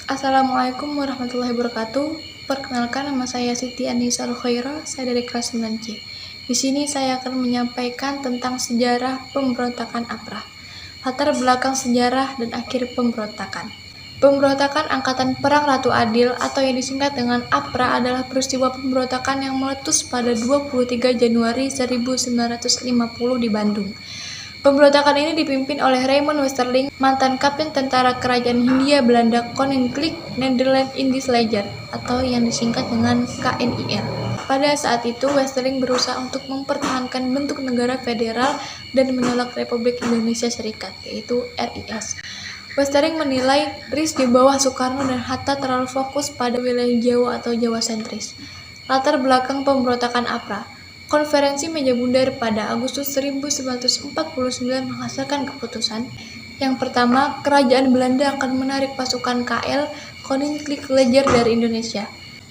Assalamualaikum warahmatullahi wabarakatuh. Perkenalkan, nama saya Siti Anisa Al-Khaira, saya dari kelas 9C. Di sini saya akan menyampaikan tentang sejarah pemberontakan APRA. Latar belakang sejarah dan akhir pemberontakan. Pemberontakan Angkatan Perang Ratu Adil atau yang disingkat dengan APRA adalah peristiwa pemberontakan yang meletus pada 23 Januari 1950 di Bandung. Pemberontakan ini dipimpin oleh Raymond Westerling, mantan kapten tentara kerajaan Hindia Belanda Koninklijk Nederland-Indisch Leger atau yang disingkat dengan KNIL. Pada saat itu, Westerling berusaha untuk mempertahankan bentuk negara federal dan menolak Republik Indonesia Serikat, yaitu RIS. Westerling menilai RIS di bawah Soekarno dan Hatta terlalu fokus pada wilayah Jawa atau Jawa sentris. Latar belakang pemberontakan APRA. Konferensi Meja Bundar pada Agustus 1949 menghasilkan keputusan. Yang pertama, kerajaan Belanda akan menarik pasukan KL Koninklijk Leger dari Indonesia.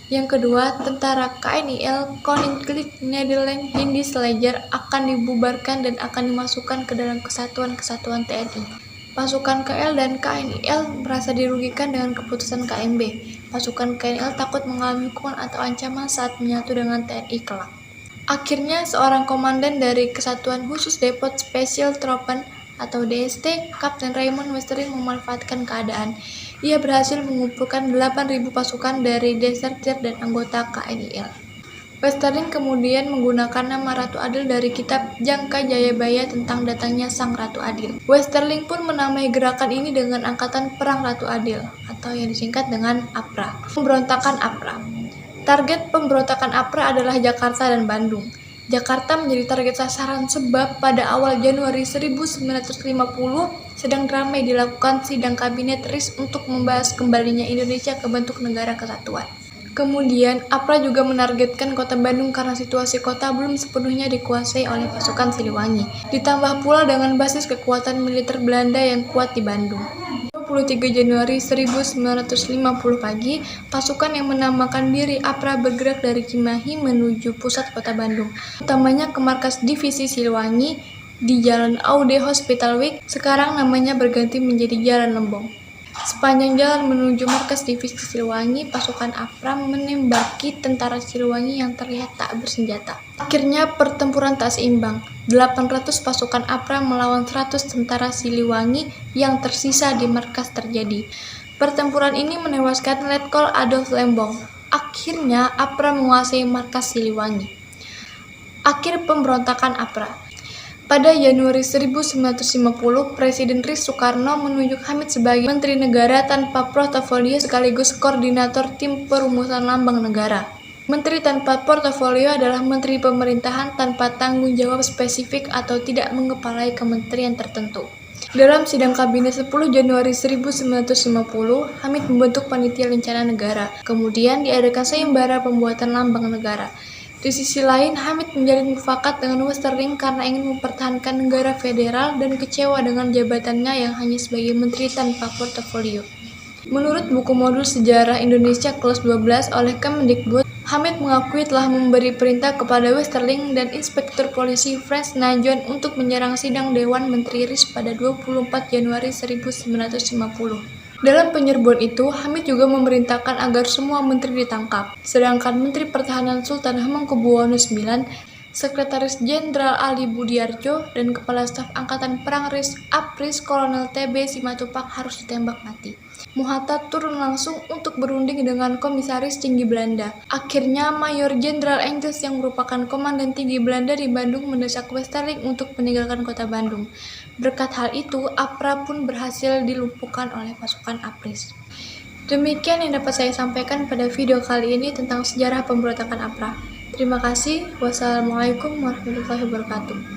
Yang kedua, tentara KNIL Koninklijk Nederland-Indisch Leger akan dibubarkan dan akan dimasukkan ke dalam kesatuan-kesatuan TNI. Pasukan KL dan KNIL merasa dirugikan dengan keputusan KMB. Pasukan KNIL takut mengalami hukuman atau ancaman saat menyatu dengan TNI kelak. Akhirnya, seorang komandan dari Kesatuan Khusus Depot Special Troepen atau DST, Kapten Raymond Westerling memanfaatkan keadaan. Ia berhasil mengumpulkan 8.000 pasukan dari desertir dan anggota KNIL. Westerling kemudian menggunakan nama Ratu Adil dari kitab Jangka Jayabaya tentang datangnya Sang Ratu Adil. Westerling pun menamai gerakan ini dengan Angkatan Perang Ratu Adil atau yang disingkat dengan APRA. Pemberontakan APRA. Target pemberontakan APRA adalah Jakarta dan Bandung. Jakarta menjadi target sasaran sebab pada awal Januari 1950 sedang ramai dilakukan sidang kabinet RIS untuk membahas kembalinya Indonesia ke bentuk negara kesatuan. Kemudian, APRA juga menargetkan kota Bandung karena situasi kota belum sepenuhnya dikuasai oleh pasukan Siliwangi. Ditambah pula dengan basis kekuatan militer Belanda yang kuat di Bandung. 23 Januari 1950 pagi, pasukan yang menamakan diri APRA bergerak dari Cimahi menuju pusat kota Bandung, utamanya ke markas divisi Siliwangi di Jalan Aude Hospitalweg, sekarang namanya berganti menjadi Jalan Lembong. Sepanjang jalan menuju markas divisi Siliwangi, pasukan APRA menembaki tentara Siliwangi yang terlihat tak bersenjata. Akhirnya pertempuran tak seimbang. 800 pasukan APRA melawan 100 tentara Siliwangi yang tersisa di markas terjadi. Pertempuran ini menewaskan Letkol Adolf Lembong. Akhirnya APRA menguasai markas Siliwangi. Akhir pemberontakan APRA. Pada Januari 1950, Presiden RIS Soekarno menunjuk Hamid sebagai Menteri Negara tanpa portofolio sekaligus koordinator tim perumusan lambang negara. Menteri tanpa portofolio adalah menteri pemerintahan tanpa tanggung jawab spesifik atau tidak mengepalai kementerian tertentu. Dalam sidang kabinet 10 Januari 1950, Hamid membentuk Panitia Rencana Negara. Kemudian diadakan sayembara pembuatan lambang negara. Di sisi lain, Hamid menjalin mufakat dengan Westerling karena ingin mempertahankan negara federal dan kecewa dengan jabatannya yang hanya sebagai menteri tanpa portofolio. Menurut buku modul Sejarah Indonesia kelas 12 oleh Kemendikbud, Hamid mengakui telah memberi perintah kepada Westerling dan Inspektur Polisi Frans Najon untuk menyerang sidang Dewan Menteri RIS pada 24 Januari 1950. Dalam penyerbuan itu, Hamid juga memerintahkan agar semua menteri ditangkap. Sedangkan Menteri Pertahanan Sultan Hamengkubuwono IX, Sekretaris Jenderal Ali Budiarjo, dan Kepala Staf Angkatan Perang RIS Apris Kolonel TB Simatupang harus ditembak mati. Muhatta turun langsung untuk berunding dengan Komisaris Tinggi Belanda. Akhirnya, Mayor Jenderal Engels yang merupakan Komandan Tinggi Belanda di Bandung mendesak Westerling untuk meninggalkan kota Bandung. Berkat hal itu, APRA pun berhasil dilumpuhkan oleh pasukan APRIS. Demikian yang dapat saya sampaikan pada video kali ini tentang sejarah pemberontakan APRA. Terima kasih. Wassalamualaikum warahmatullahi wabarakatuh.